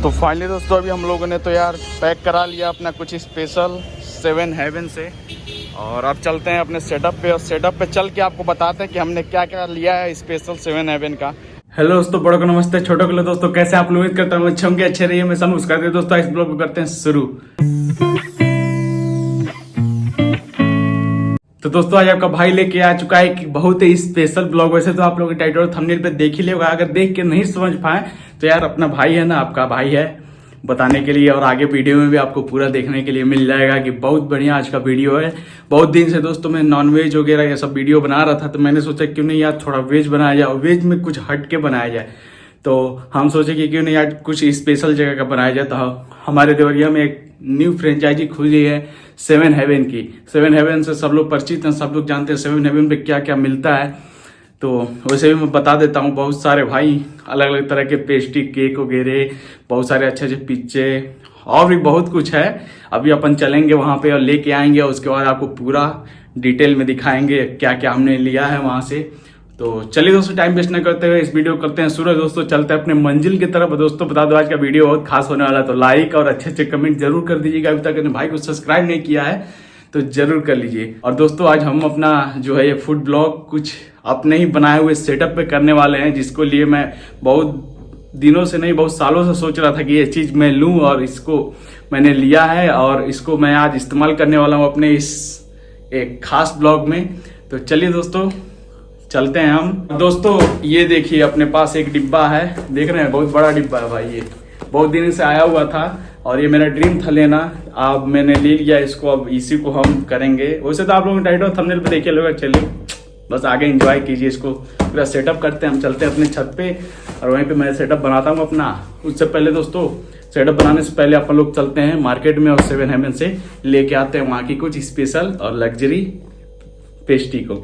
तो फाइनली दोस्तों अभी हम लोगों ने तो यार पैक करा लिया अपना कुछ स्पेशल 7 हेवन से, और अब चलते हैं अपने सेटअप पे। और सेटअप पे चल के आपको बताते हैं कि हमने क्या क्या लिया है स्पेशल 7 हेवन का। हेलो दोस्तों, बड़ों को नमस्ते, छोटों को दोस्तों कैसे आप लोग, उम्मीद करता हूँ अच्छे होंगे, अच्छे रहिए। मैं समूह करते हैं दोस्तों, इस ब्लॉग को करते हैं शुरू। तो दोस्तों आज आपका भाई लेके आ चुका है एक बहुत ही स्पेशल ब्लॉग। वैसे तो आप लोग टाइटल थंबनेल पे देख ही लेगा, अगर देख के नहीं समझ पाए तो यार अपना भाई है ना, आपका भाई है बताने के लिए, और आगे वीडियो में भी आपको पूरा देखने के लिए मिल जाएगा कि बहुत बढ़िया आज का वीडियो है। बहुत दिन से दोस्तों मैं नॉनवेज वगैरह ये सब वीडियो बना रहा था, तो मैंने सोचा क्यों नहीं यार थोड़ा वेज बनाया जाए, और वेज में कुछ हट के बनाया जाए। तो हम सोचे कि क्यों नहीं यार कुछ स्पेशल जगह का बनाया जाए। तो हमारे देवरिया में एक न्यू फ्रेंचाइजी खुली है 7 हेवन की। 7 हेवन से सब लोग परिचित हैं, सब लोग जानते हैं 7 हेवन पे क्या क्या मिलता है। तो वैसे भी मैं बता देता हूँ, बहुत सारे भाई अलग अलग तरह के पेस्ट्री, केक वगैरह, बहुत सारे अच्छे अच्छे पिज्जे और भी बहुत कुछ है। अभी अपन चलेंगे वहाँ पे और लेके आएंगे, और उसके बाद आपको पूरा डिटेल में दिखाएंगे क्या क्या हमने लिया है वहाँ से। तो चलिए दोस्तों, टाइम वेस्ट न करते हुए इस वीडियो करते हैं शुरू। दोस्तों चलते हैं अपने मंजिल की तरफ। दोस्तों बता दो आज का वीडियो बहुत खास होने वाला है, तो लाइक और अच्छे अच्छे कमेंट जरूर कर दीजिएगा। अभी तक भाई को सब्सक्राइब नहीं किया है तो जरूर कर लीजिए। और दोस्तों आज हम अपना जो है ये फूड ब्लॉग कुछ अपने ही बनाए हुए सेटअप पे करने वाले हैं, जिसको लिए मैं बहुत दिनों से नहीं बहुत सालों से सोच रहा था कि ये चीज मैं लूं, और इसको मैंने लिया है और इसको मैं आज इस्तेमाल करने वाला हूं अपने इस एक खास ब्लॉग में। तो चलिए दोस्तों चलते हैं हम। दोस्तों ये देखिए अपने पास एक डिब्बा है, देख रहे हैं बहुत बड़ा डिब्बा है भाई, ये बहुत दिन से आया हुआ था और ये मेरा ड्रीम था लेना। अब मैंने ले लिया इसको, अब इसी को हम करेंगे। वैसे तो आप लोगों ने टाइटल थंबनेल पे देखे लोग, चलिए बस आगे एंजॉय कीजिए। इसको पूरा सेटअप करते हैं, हम चलते हैं अपने छत पे और वहीं पे मैं सेटअप बनाता हूँ अपना। उससे पहले दोस्तों सेटअप बनाने से पहले अपन लोग चलते हैं मार्केट में और 7 हेवन से लेके आते हैं वहाँ की कुछ स्पेशल और लग्जरी पेस्ट्री को।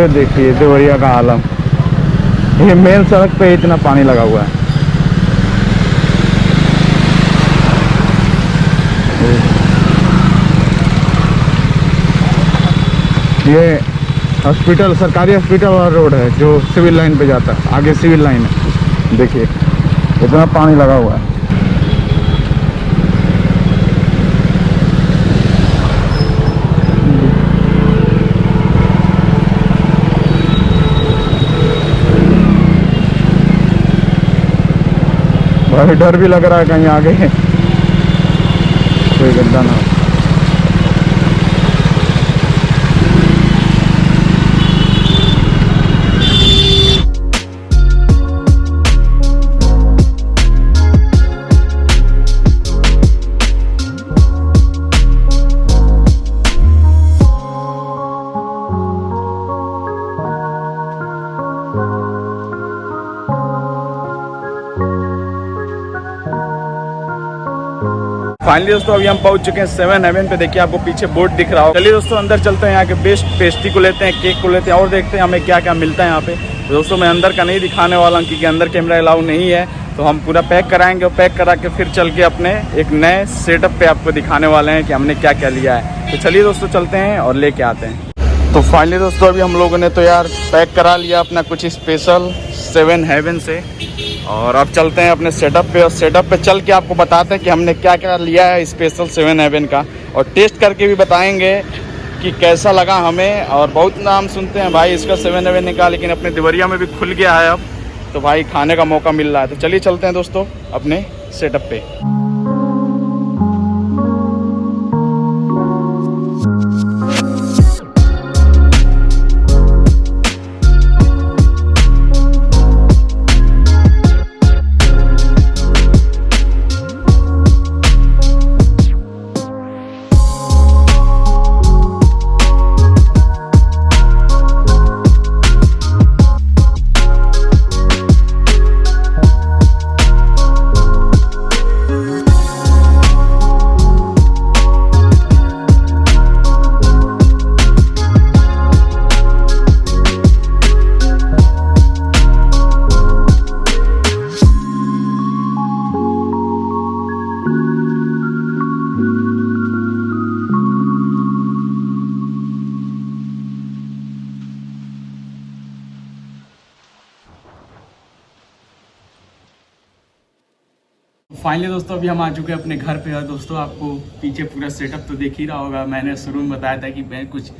देखिए देवरिया का आलम, ये मेन सड़क पे इतना पानी लगा हुआ है। ये हॉस्पिटल, सरकारी हॉस्पिटल वाला रोड है जो सिविल लाइन पे जाता है, आगे सिविल लाइन है। देखिए इतना पानी लगा हुआ है। भाई डर भी लग रहा है कहीं आगे कोई गड्ढा ना हो। फाइनली दोस्तों अभी हम पहुंच चुके हैं 7 हेवन पे। देखिए आपको पीछे बोर्ड दिख रहा हो। चलिए दोस्तों अंदर चलते हैं, यहाँ के बेस्ट पेस्ट्री को लेते हैं, केक को लेते हैं और देखते हैं हमें क्या क्या मिलता है यहाँ पे। दोस्तों मैं अंदर का नहीं दिखाने वाला हूँ क्योंकि अंदर कैमरा अलाउ नहीं है, तो हम पूरा पैक कराएंगे और पैक करा के फिर चल के अपने एक नए सेटअप पे आपको दिखाने वाले हैं कि हमने क्या क्या लिया है। तो चलिए दोस्तों चलते हैं और लेके आते हैं। तो फाइनली दोस्तों अभी हम लोगों ने तो यार पैक करा लिया अपना कुछ स्पेशल 7 हेवन से, और अब चलते हैं अपने सेटअप पे। और सेटअप पे चल के आपको बताते हैं कि हमने क्या क्या लिया है स्पेशल 7 हेवन का, और टेस्ट करके भी बताएंगे कि कैसा लगा हमें। और बहुत नाम सुनते हैं भाई इसका 7 हेवन का, लेकिन अपने देवरिया में भी खुल गया है अब, तो भाई खाने का मौका मिल रहा है। तो चलिए चलते हैं दोस्तों अपने सेटअप पे। फाइनली दोस्तों अभी हम आ चुके हैं अपने घर पे। और दोस्तों आपको पीछे पूरा सेटअप तो देख ही रहा होगा। मैंने शुरू में बताया था कि मैं कुछ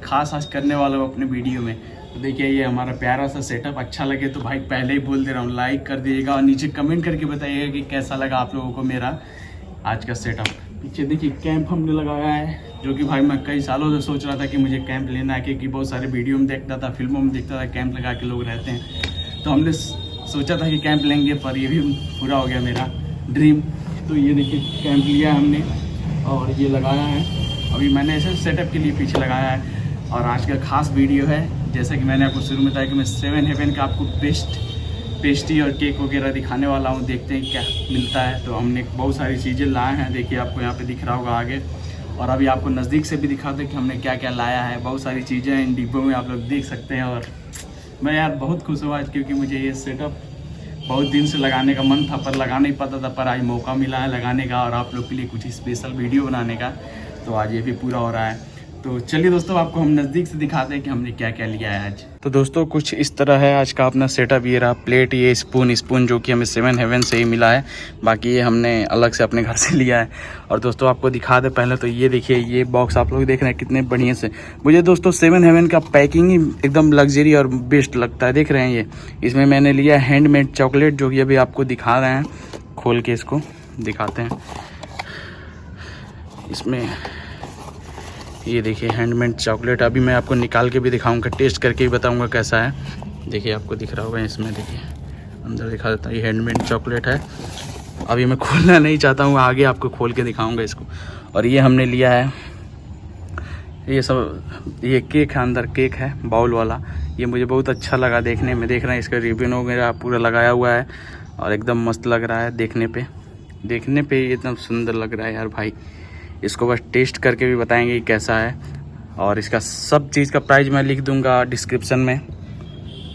खास आज करने वाला हूँ अपने वीडियो में। तो देखिए ये हमारा प्यारा सा सेटअप। अच्छा लगे तो भाई पहले ही बोल दे रहा हूँ, लाइक कर दीजिएगा और नीचे कमेंट करके बताइएगा कि कैसा लगा आप लोगों को मेरा आज का सेटअप। पीछे देखिए कैंप हमने लगाया है, जो कि भाई मैं कई सालों से सोच रहा था कि मुझे कैंप लेना है, क्योंकि बहुत सारे वीडियो में देखता था, फिल्मों में देखता था कैंप लगा के लोग रहते हैं। तो हमने सोचा था कि कैंप लेंगे, पर ये भी पूरा हो गया मेरा ड्रीम। तो ये देखिए कैंप लिया है हमने और ये लगाया है। अभी मैंने ऐसे सेटअप के लिए पीछे लगाया है। और आज का खास वीडियो है, जैसा कि मैंने आपको शुरू में बताया कि मैं 7 हेवन का आपको बेस्ट पेस्ट्री और केक वगैरह दिखाने वाला हूँ। देखते हैं क्या मिलता है। तो हमने बहुत सारी चीज़ें लाए हैं, देखिए आपको यहाँ पे दिख रहा होगा आगे। और अभी आपको नज़दीक से भी दिखाते हैं कि हमने क्या क्या लाया है। बहुत सारी चीज़ें इन डिब्बों में आप लोग देख सकते हैं। और मैं यार बहुत खुश हुआ आज, क्योंकि मुझे ये सेटअप बहुत दिन से लगाने का मन था, पर लगा नहीं पाता था। पर आज मौका मिला है लगाने का और आप लोग के लिए कुछ स्पेशल वीडियो बनाने का। तो आज ये भी पूरा हो रहा है। तो चलिए दोस्तों आपको हम नज़दीक से दिखाते हैं कि हमने क्या क्या लिया है आज। तो दोस्तों कुछ इस तरह है आज का अपना सेटअप। ये रहा प्लेट, ये स्पून जो कि हमें 7 हेवन से ही मिला है। बाकी ये हमने अलग से अपने घर से लिया है। और दोस्तों आपको दिखा दे पहले तो ये देखिए, ये बॉक्स आप लोग देख रहे हैं कितने बढ़िया से। मुझे दोस्तों 7 हेवन का पैकिंग ही एकदम लग्जरी और बेस्ट लगता है। देख रहे हैं ये, इसमें मैंने लिया हैंडमेड चॉकलेट, जो कि अभी आपको दिखा रहे हैं। खोल के इसको दिखाते हैं। इसमें ये देखिए हैंडमेड चॉकलेट। अभी मैं आपको निकाल के भी दिखाऊंगा, टेस्ट करके भी बताऊंगा कैसा है। देखिए आपको दिख रहा होगा, इसमें देखिए अंदर दिखा देता हूँ। ये हैंडमेड चॉकलेट है। अभी मैं खोलना नहीं चाहता हूँ, आगे आपको खोल के दिखाऊंगा इसको। और ये हमने लिया है, ये सब ये केक है, अंदर केक है बाउल वाला। ये मुझे बहुत अच्छा लगा देखने में। देख रहे हैं इसका रिबन वगैरह पूरा लगाया हुआ है और एकदम मस्त लग रहा है देखने पे एकदम सुंदर लग रहा है यार भाई। इसको बस टेस्ट करके भी बताएंगे कि कैसा है। और इसका सब चीज़ का प्राइस मैं लिख दूंगा डिस्क्रिप्शन में।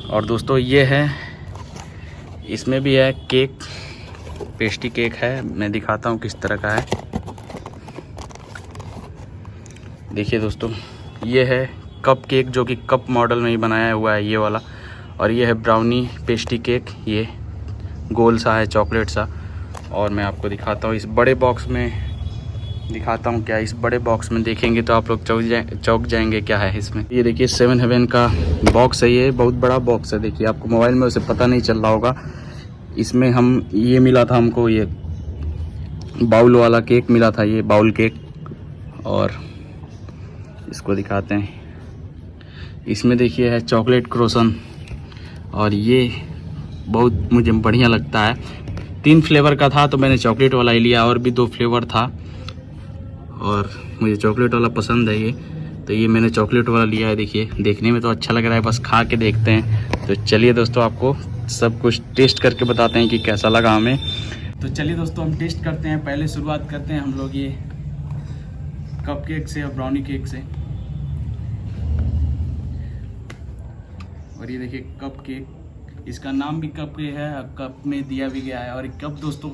और दोस्तों ये है, इसमें भी है केक, पेस्ट्री केक है। मैं दिखाता हूँ किस तरह का है। देखिए दोस्तों ये है कप केक, जो कि कप मॉडल में ही बनाया हुआ है ये वाला। और ये है ब्राउनी पेस्ट्री केक, ये गोल सा है चॉकलेट सा। और मैं आपको दिखाता हूँ इस बड़े बॉक्स में, दिखाता हूँ क्या इस बड़े बॉक्स में देखेंगे तो आप लोग चौंक जाएंगे क्या है इसमें। ये देखिए 7 हेवन का बॉक्स है, ये बहुत बड़ा बॉक्स है। देखिए आपको मोबाइल में उसे पता नहीं चल रहा होगा। इसमें हम ये मिला था हमको, ये बाउल वाला केक मिला था, ये बाउल केक। और इसको दिखाते हैं, इसमें देखिए है चॉकलेट क्रोसन। और ये बहुत मुझे बढ़िया लगता है। 3 फ्लेवर का था तो मैंने चॉकलेट वाला ही लिया, और भी 2 फ्लेवर था और मुझे चॉकलेट वाला पसंद है ये, तो ये मैंने चॉकलेट वाला लिया है। देखिए देखने में तो अच्छा लग रहा है, बस खा के देखते हैं। तो चलिए दोस्तों आपको सब कुछ टेस्ट करके बताते हैं कि कैसा लगा हमें। तो चलिए दोस्तों हम टेस्ट करते हैं। पहले शुरुआत करते हैं हम लोग ये कप केक से और ब्राउनी केक से। और ये देखिए कप केक, इसका नाम भी कप केक है, कप में दिया भी गया है। और कप दोस्तों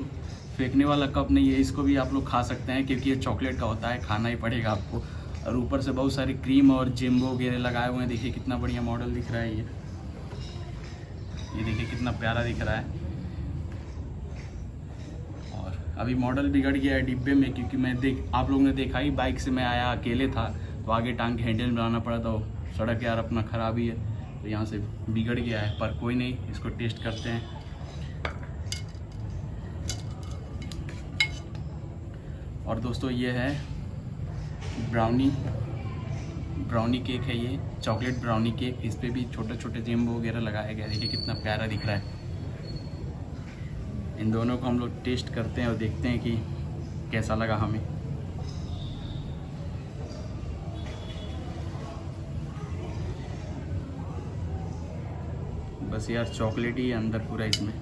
फेंकने वाला कप नहीं है, इसको भी आप लोग खा सकते हैं, क्योंकि ये चॉकलेट का होता है, खाना ही पड़ेगा आपको। और ऊपर से बहुत सारी क्रीम और जेम्बो वगैरह लगाए हुए हैं। देखिए कितना बढ़िया मॉडल दिख रहा है ये देखिए कितना प्यारा दिख रहा है। और अभी मॉडल बिगड़ गया है डिब्बे में, क्योंकि आप लोगों ने देखा ही, बाइक से मैं आया अकेले था तो आगे टांग के हैंडल बनाना पड़ा। तो सड़क यार अपना ख़राबी है, तो यहाँ से बिगड़ गया है। पर कोई नहीं, इसको टेस्ट करते हैं। और दोस्तों ये है ब्राउनी केक है, ये चॉकलेट ब्राउनी केक। इस पे भी छोटे छोटे जेम्बो वगैरह लगाए गए। देखिए कितना प्यारा दिख रहा है। इन दोनों को हम लोग टेस्ट करते हैं और देखते हैं कि कैसा लगा हमें। बस यार चॉकलेट ही है अंदर पूरा इसमें।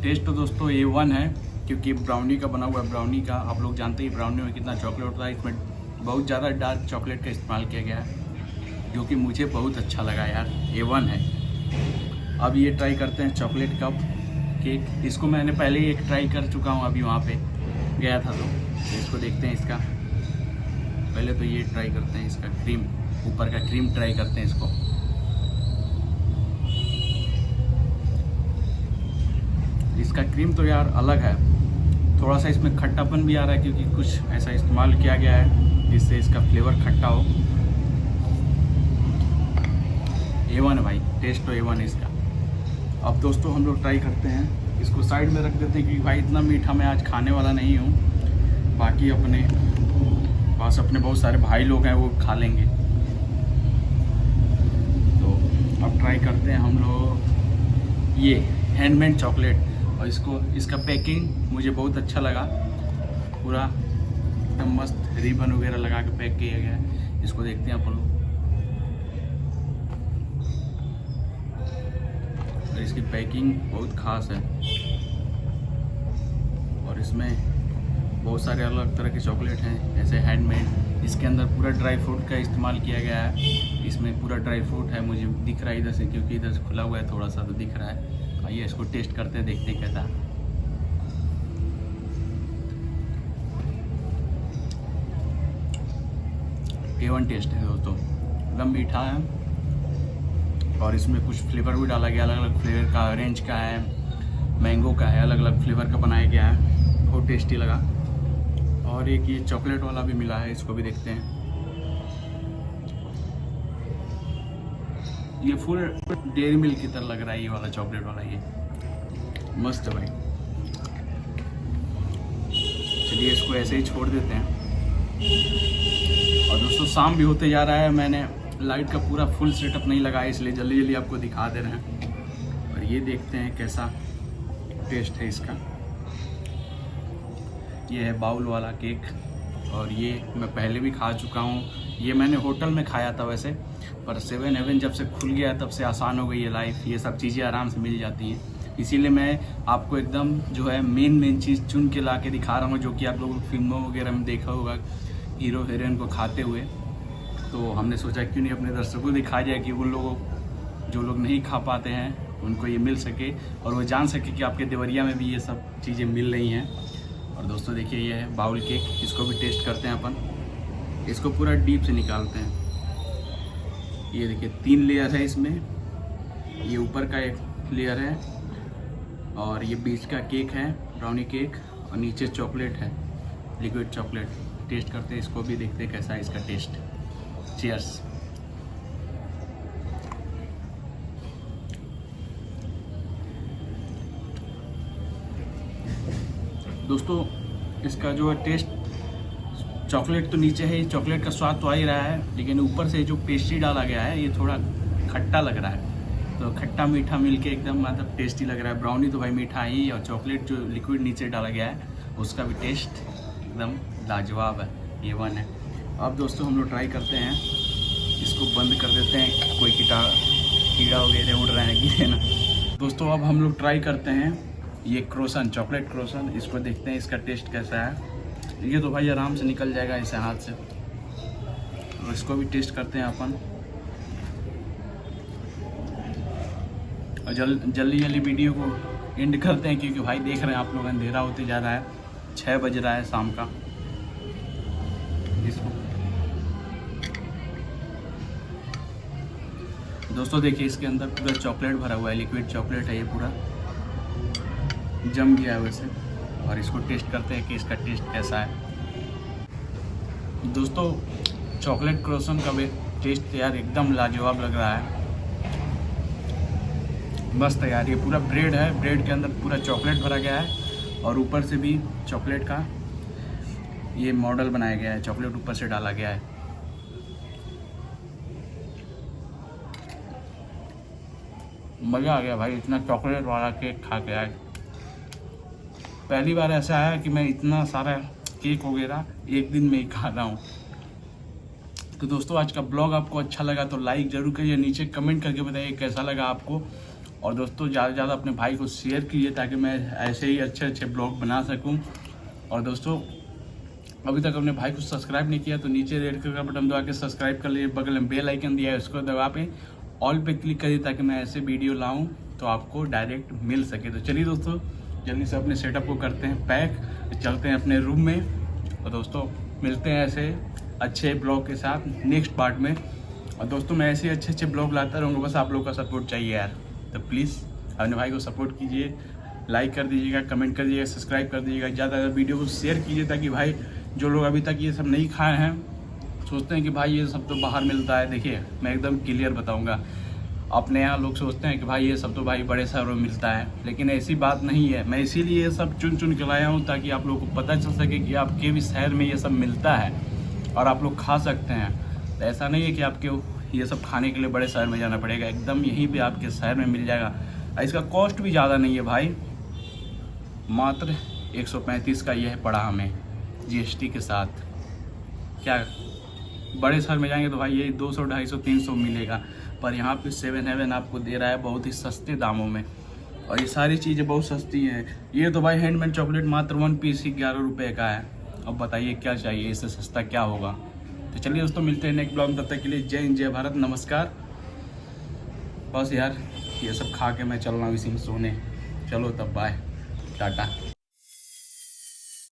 टेस्ट तो दोस्तों A1 है, क्योंकि ब्राउनी का बना हुआ है। ब्राउनी का आप लोग जानते ही, ब्राउनी में कितना चॉकलेट होता है। इसमें बहुत ज़्यादा डार्क चॉकलेट का इस्तेमाल किया गया है, जो कि मुझे बहुत अच्छा लगा यार। A1 है। अब ये ट्राई करते हैं चॉकलेट कप केक। इसको मैंने पहले ही एक ट्राई कर चुका हूँ, अभी वहाँ पे गया था। तो इसको देखते हैं इसका। पहले तो ये ट्राई करते हैं, इसका क्रीम, ऊपर का क्रीम ट्राई करते हैं इसको। इसका क्रीम तो यार अलग है, थोड़ा सा इसमें खट्टापन भी आ रहा है क्योंकि कुछ ऐसा इस्तेमाल किया गया है जिससे इसका फ्लेवर खट्टा हो। A1 है भाई, टेस्ट तो A1 है इसका। अब दोस्तों हम लोग ट्राई करते हैं, इसको साइड में रख देते हैं क्योंकि भाई इतना मीठा मैं आज खाने वाला नहीं हूँ। बाकी अपने पास अपने बहुत सारे भाई लोग हैं, वो खा लेंगे। तो अब ट्राई करते हैं हम लोग ये हैंडमेड चॉकलेट, और इसका पैकिंग मुझे बहुत अच्छा लगा, पूरा एकदम मस्त रिबन वगैरह लगा के पैक किया गया है। इसको देखते हैं अपन लोग। और इसकी पैकिंग बहुत ख़ास है, और इसमें बहुत सारे अलग तरह के चॉकलेट हैं ऐसे हैंडमेड। इसके अंदर पूरा ड्राई फ्रूट का इस्तेमाल किया गया है, इसमें पूरा ड्राई फ्रूट है, मुझे दिख रहा है इधर से क्योंकि इधर से खुला हुआ है थोड़ा सा तो दिख रहा है। आइए इसको टेस्ट करते हैं, देखते हैं कैसा। A1 टेस्ट है दोस्तों, एकदम मीठा है, और इसमें कुछ फ्लेवर भी डाला गया, अलग अलग फ्लेवर का, ऑरेंज का है, मैंगो का है, अलग अलग फ्लेवर का बनाया गया है, बहुत टेस्टी लगा। और एक ये चॉकलेट वाला भी मिला है, इसको भी देखते हैं। ये फुल डेयरी मिल्क की तरह लग रहा है ये वाला चॉकलेट वाला, ये मस्त है भाई। चलिए इसको ऐसे ही छोड़ देते हैं। और दोस्तों शाम भी होते जा रहा है, मैंने लाइट का पूरा फुल सेटअप नहीं लगाया इसलिए जल्दी जल्दी आपको दिखा दे रहे हैं। और ये देखते हैं कैसा टेस्ट है इसका। ये है बाउल वाला केक, और ये मैं पहले भी खा चुका हूँ। ये मैंने होटल में खाया था वैसे, पर 7-Eleven जब से खुल गया तब से आसान हो गई है लाइफ, ये सब चीज़ें आराम से मिल जाती हैं। इसीलिए मैं आपको एकदम जो है मेन चीज़ चुन के ला के दिखा रहा हूँ, जो कि आप लोग फिल्मों वगैरह में देखा होगा हीरो हीरोइन को खाते हुए। तो हमने सोचा क्यों नहीं अपने दर्शकों को दिखाया जाए कि उन लोगों जो लोग नहीं खा पाते हैं उनको ये मिल सके, और वो जान सके कि आपके देवरिया में भी ये सब चीज़ें मिल रही हैं। और दोस्तों देखिए ये है बाउल केक, इसको भी टेस्ट करते हैं अपन। इसको पूरा डीप से निकालते हैं। ये देखिए 3 लेयर है इसमें, ये ऊपर का एक लेयर है, और ये बीच का केक है ब्राउनी केक, और नीचे चॉकलेट है, लिक्विड चॉकलेट। टेस्ट करते हैं इसको भी, देखते हैं कैसा है इसका टेस्ट। चीयर्स। दोस्तों इसका जो है टेस्ट, चॉकलेट तो नीचे है, चॉकलेट का स्वाद तो आ ही रहा है, लेकिन ऊपर से जो पेस्ट्री डाला गया है ये थोड़ा खट्टा लग रहा है। तो खट्टा मीठा मिलके एकदम मतलब टेस्टी लग रहा है। ब्राउनी तो भाई मीठा ही, और चॉकलेट जो लिक्विड नीचे डाला गया है उसका भी टेस्ट एकदम लाजवाब है, A1 है। अब दोस्तों हम लोग ट्राई करते हैं, इसको बंद कर देते हैं, कोई कीड़ा वगैरह उड़ रहा है कि ना। दोस्तों अब हम लोग ट्राई करते हैं ये क्रोसन, चॉकलेट क्रोसन, इसको देखते हैं इसका टेस्ट कैसा है। ये तो भाई आराम से निकल जाएगा ऐसे हाथ से, और इसको भी टेस्ट करते हैं अपन। और जल्दी जल्दी वीडियो को एंड करते हैं क्योंकि भाई देख रहे हैं आप लोग अंधेरा होते जा रहा है, 6 बज रहा है शाम का। इसको दोस्तों देखिए इसके अंदर पूरा चॉकलेट भरा हुआ है, लिक्विड चॉकलेट है, ये पूरा जम गया है वैसे। और इसको टेस्ट करते हैं कि इसका टेस्ट कैसा है। दोस्तों चॉकलेट क्रोसन का भी टेस्ट यार एकदम लाजवाब लग रहा है, मस्त है यार। ये पूरा ब्रेड है, ब्रेड के अंदर पूरा चॉकलेट भरा गया है, और ऊपर से भी चॉकलेट का ये मॉडल बनाया गया है, चॉकलेट ऊपर से डाला गया है। मज़ा आ गया भाई, इतना चॉकलेट वाला केक खा के आए। पहली बार ऐसा आया कि मैं इतना सारा केक वगैरह एक दिन में ही खा रहा हूँ। तो दोस्तों आज का ब्लॉग आपको अच्छा लगा तो लाइक ज़रूर करिए, नीचे कमेंट करके बताइए कैसा लगा आपको। और दोस्तों ज़्यादा से ज़्यादा अपने भाई को शेयर कीजिए ताकि मैं ऐसे ही अच्छे अच्छे ब्लॉग बना सकूँ। और दोस्तों अभी तक अपने भाई को सब्सक्राइब नहीं किया तो नीचे रेड कलर का बटन दबा के सब्सक्राइब कर लीजिए, बगल में बेल आइकन दिया है उसको दबा पे ऑल पे क्लिक करिए ताकि मैं ऐसे वीडियो लाऊं तो आपको डायरेक्ट मिल सके। तो चलिए दोस्तों जल्दी से अपने सेटअप को करते हैं पैक, चलते हैं अपने रूम में। और दोस्तों मिलते हैं ऐसे अच्छे ब्लॉग के साथ नेक्स्ट पार्ट में। और दोस्तों मैं ऐसे अच्छे अच्छे ब्लॉग लाता रहूँगा, बस आप लोगों का सपोर्ट चाहिए यार। तो प्लीज़ अपने भाई को सपोर्ट कीजिए, लाइक कर दीजिएगा, कमेंट कर दीजिएगा, सब्सक्राइब कर दीजिएगा, ज़्यादा ज़्यादा वीडियो को शेयर कीजिए, ताकि भाई जो लोग अभी तक ये सब नहीं खाए हैं, सोचते हैं कि भाई ये सब तो बाहर मिलता है। देखिए मैं एकदम क्लियर बताऊँगा, अपने यहाँ लोग सोचते हैं कि भाई ये सब तो भाई बड़े शहरों में मिलता है, लेकिन ऐसी बात नहीं है। मैं इसीलिए ये सब चुन चुन के लाया हूँ, ताकि आप लोगों को पता चल सके कि आपके भी शहर में ये सब मिलता है और आप लोग खा सकते हैं। तो ऐसा नहीं है कि आपके ये सब खाने के लिए बड़े शहर में जाना पड़ेगा, एकदम यहीं पे आपके शहर में मिल जाएगा। इसका कॉस्ट भी ज़्यादा नहीं है भाई, मात्र 135 का यह पड़ा हमें GST के साथ। क्या बड़े शहर में जाएंगे तो भाई ये 200, 250, 300 मिलेगा, पर यहाँ पे 7 हेवन आपको दे रहा है बहुत ही सस्ते दामों में। और ये सारी चीज़ें बहुत सस्ती हैं। ये तो भाई हैंडमेड चॉकलेट मात्र 1 पीस ही 11 रुपये का है। अब बताइए क्या चाहिए, इससे सस्ता क्या होगा। तो चलिए दोस्तों मिलते हैं नेक्स्ट ब्लॉग में, तब तक के लिए जय हिंद, जय भारत, नमस्कार। बस यार ये सब खा के मैं चल रहा हूँ इसी में सोने। चलो तब बाय, टाटा।